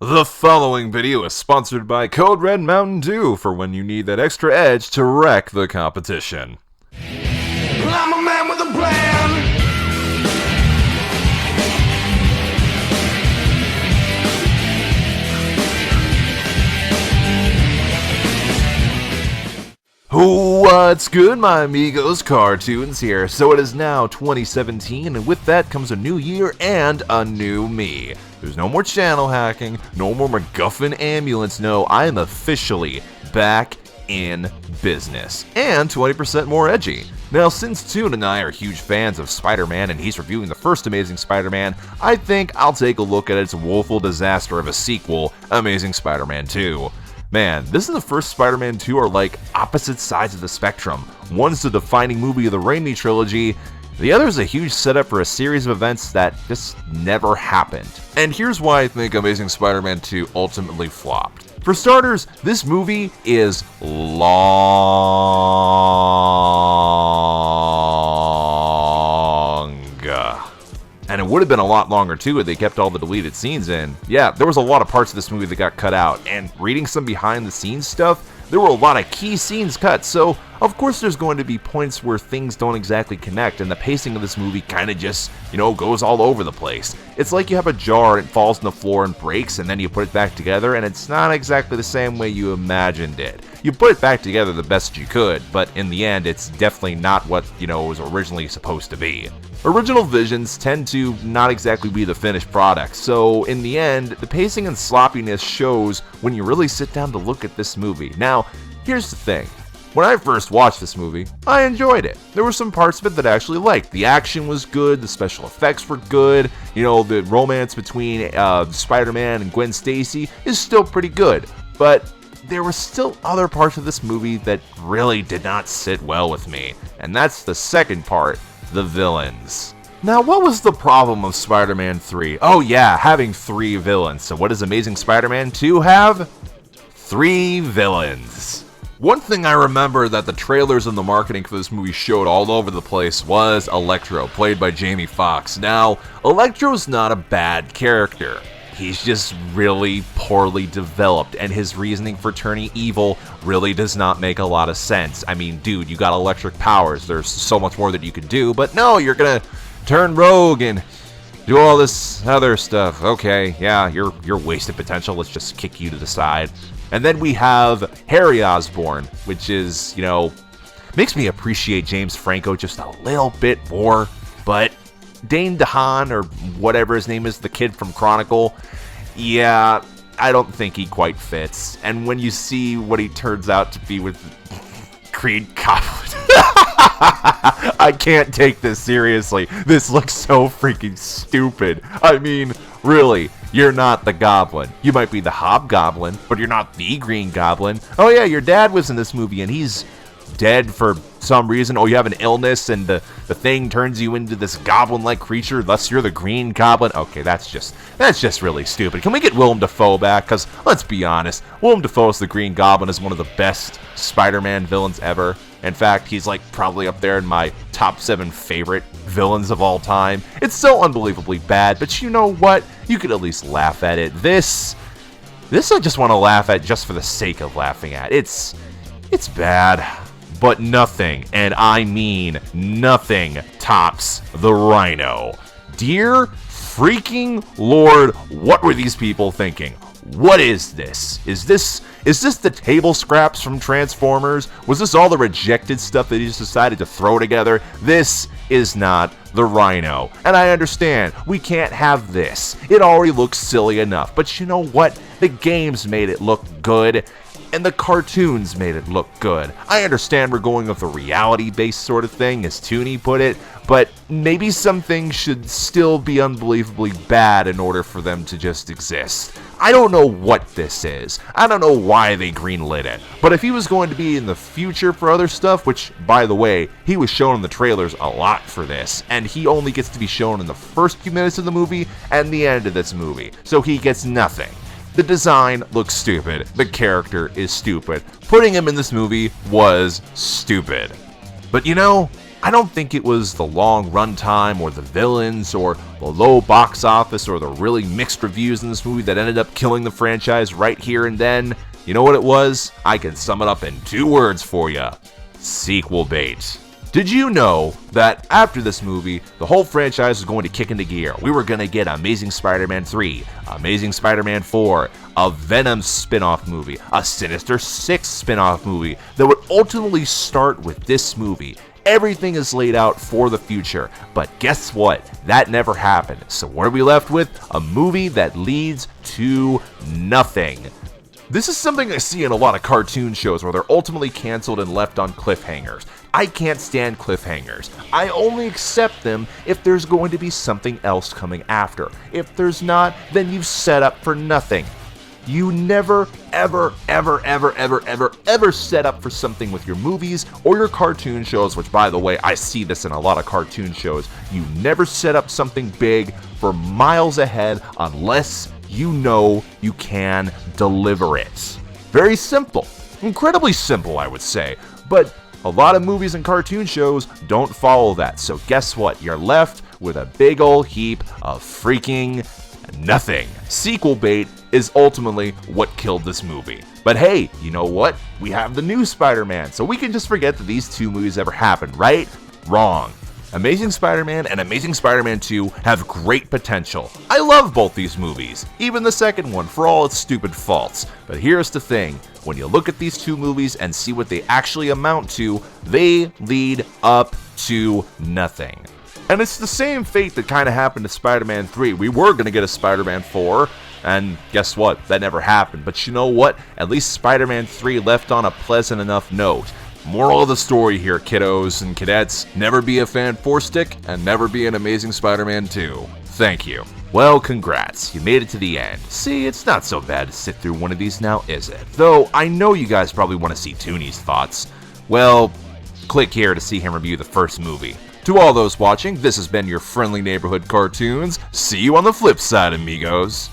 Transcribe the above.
The following video is sponsored by Code Red Mountain Dew for when you need that extra edge to wreck the competition. I'm a man with a plan. What's good, my amigos? CarToonZ here. So it is now 2017, and with that comes a new year and a new me. There's no more channel hacking, no more MacGuffin ambulance. No, I am officially back in business, and 20% more edgy. Now, since Toon and I are huge fans of Spider-Man and he's reviewing the first Amazing Spider-Man, I think I'll take a look at its woeful disaster of a sequel, Amazing Spider-Man 2. Man, this and the first Spider-Man 2 are like opposite sides of the spectrum. One's the defining movie of the Raimi trilogy, the other is a huge setup for a series of events that just never happened. And here's why I think Amazing Spider-Man 2 ultimately flopped. For starters, this movie is long. And it would have been a lot longer too if they kept all the deleted scenes in. Yeah, there was a lot of parts of this movie that got cut out, and reading some behind the scenes stuff, there were a lot of key scenes cut, so of course there's going to be points where things don't exactly connect, and the pacing of this movie kind of just, goes all over the place. It's like you have a jar and it falls on the floor and breaks, and then you put it back together, and it's not exactly the same way you imagined it. You put it back together the best you could, but in the end, it's definitely not what, was originally supposed to be. Original visions tend to not exactly be the finished product, so in the end, the pacing and sloppiness shows when you really sit down to look at this movie. Now, here's the thing. When I first watched this movie, I enjoyed it. There were some parts of it that I actually liked. The action was good, the special effects were good, the romance between Spider-Man and Gwen Stacy is still pretty good, but there were still other parts of this movie that really did not sit well with me, and that's the second part. The villains. Now, what was the problem of Spider-Man 3? Oh yeah, having 3 villains. So what does Amazing Spider-Man 2 have? 3 villains. One thing I remember that the trailers and the marketing for this movie showed all over the place was Electro, played by Jamie Foxx. Now, Electro's not a bad character. He's just really poorly developed, and his reasoning for turning evil really does not make a lot of sense. I mean, dude, you got electric powers. There's so much more that you could do, but no, you're gonna turn rogue and do all this other stuff. Okay, yeah, you're wasted potential. Let's just kick you to the side. And then we have Harry Osborn, which is, makes me appreciate James Franco just a little bit more, but Dane DeHaan, or whatever his name is, the kid from Chronicle, yeah, I don't think he quite fits. And when you see what he turns out to be with Green Goblin, I can't take this seriously. This looks so freaking stupid. I mean, really, you're not the Goblin. You might be the Hobgoblin, but you're not the Green Goblin. Oh yeah, your dad was in this movie, and he's dead for some reason. Oh, you have an illness and the thing turns you into this goblin-like creature, thus you're the Green Goblin. Okay, that's just really stupid. Can we get Willem Dafoe back? Because let's be honest, Willem Dafoe's the Green Goblin is one of the best Spider-Man villains ever. In fact, he's like probably up there in my top 7 favorite villains of all time. It's so unbelievably bad, but you know what? You could at least laugh at it. This I just want to laugh at just for the sake of laughing at. It's bad. But nothing, and I mean nothing, tops the Rhino. Dear freaking Lord, what were these people thinking? What is this? Is this the table scraps from Transformers? Was this all the rejected stuff that he just decided to throw together? This is not the Rhino. And I understand, we can't have this. It already looks silly enough. But you know what? The games made it look good. And the cartoons made it look good. I understand we're going with a reality-based sort of thing, as Toony put it, but maybe some things should still be unbelievably bad in order for them to just exist. I don't know what this is. I don't know why they greenlit it. But if he was going to be in the future for other stuff, which, by the way, he was shown in the trailers a lot for this, and he only gets to be shown in the first few minutes of the movie and the end of this movie, so he gets nothing. The design looks stupid. The character is stupid. Putting him in this movie was stupid. But I don't think it was the long runtime or the villains or the low box office or the really mixed reviews in this movie that ended up killing the franchise right here and then. You know what it was? I can sum it up in 2 words for you. Sequel bait. Did you know that after this movie, the whole franchise was going to kick into gear? We were going to get Amazing Spider-Man 3, Amazing Spider-Man 4, a Venom spin-off movie, a Sinister Six spin-off movie that would ultimately start with this movie. Everything is laid out for the future, but guess what? That never happened. So what are we left with? A movie that leads to nothing. This is something I see in a lot of cartoon shows where they're ultimately canceled and left on cliffhangers. I can't stand cliffhangers. I only accept them if there's going to be something else coming after. If there's not, then you've set up for nothing. You never, ever set up for something with your movies or your cartoon shows, which, by the way, I see this in a lot of cartoon shows. You never set up something big for miles ahead unless you know you can deliver it. Very simple. Incredibly simple, I would say. But a lot of movies and cartoon shows don't follow that. So guess what? You're left with a big old heap of freaking nothing. Sequel bait is ultimately what killed this movie. But hey, you know what? We have the new Spider-Man, so we can just forget that these 2 movies ever happened, right? Wrong. Amazing Spider-Man and Amazing Spider-Man 2 have great potential. I love both these movies, even the second one for all its stupid faults. But here's the thing, when you look at these 2 movies and see what they actually amount to, they lead up to nothing. And it's the same fate that kind of happened to Spider-Man 3. We were going to get a Spider-Man 4, and guess what? That never happened. But you know what? At least Spider-Man 3 left on a pleasant enough note. Moral of the story here, kiddos and cadets, never be a fan 4-stick and never be an Amazing Spider-Man 2. Thank you. Well, congrats, you made it to the end. See, it's not so bad to sit through one of these now, is it? Though, I know you guys probably want to see Toonie's thoughts. Well, click here to see him review the first movie. To all those watching, this has been your friendly neighborhood CarToonZ. See you on the flip side, amigos.